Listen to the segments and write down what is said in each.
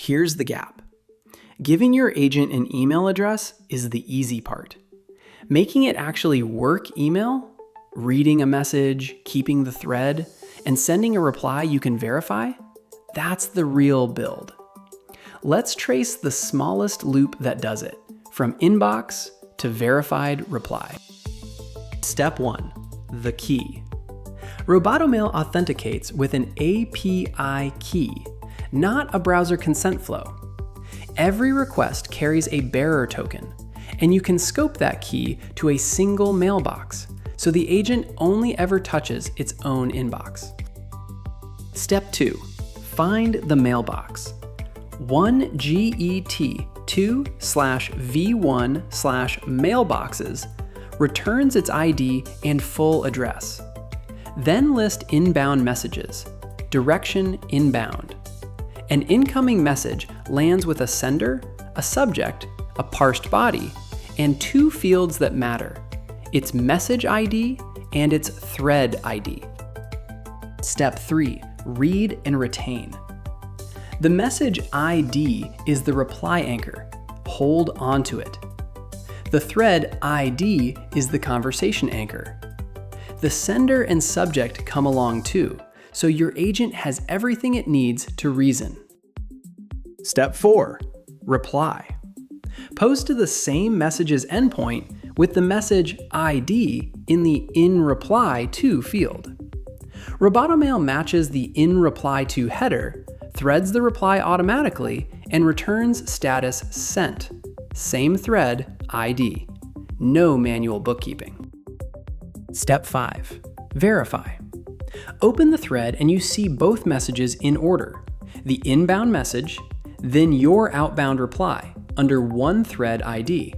Here's the gap. Giving your agent an email address is the easy part. Making it actually work email, reading a message, keeping the thread, and sending a reply you can verify, that's the real build. Let's trace the smallest loop that does it, from inbox to verified reply. Step 1. The key. Robotomail authenticates with an API key, not a browser consent flow. Every request carries a bearer token, and you can scope that key to a single mailbox, so the agent only ever touches its own inbox. Step 2. Find the mailbox. 1GET2/v1/mailboxes returns its ID and full address. Then list inbound messages, direction inbound. An incoming message lands with a sender, a subject, a parsed body, and two fields that matter, its messageId and its threadId. Step 3. Read and retain. The messageId is the reply anchor. Hold onto it. The threadId is the conversation anchor. The sender and subject come along too, so your agent has everything it needs to reason. Step 4. Reply. Post to the same message's endpoint with the message ID in the inReplyTo field. Robotomail matches the inReplyTo header, threads the reply automatically, and returns status sent. Same thread ID. No manual bookkeeping. Step 5. Verify. Open the thread and you see both messages in order. The inbound message, then your outbound reply under one thread ID.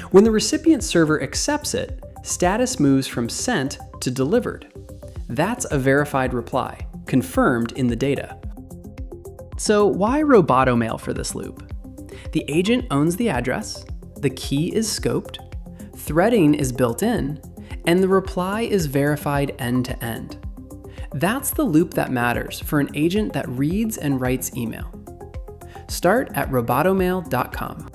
When the recipient server accepts it, status moves from sent to delivered. That's a verified reply, confirmed in the data. So why Robotomail for this loop? The agent owns the address, the key is scoped, threading is built in, and the reply is verified end to end. That's the loop that matters for an agent that reads and writes email. Start at robotomail.com.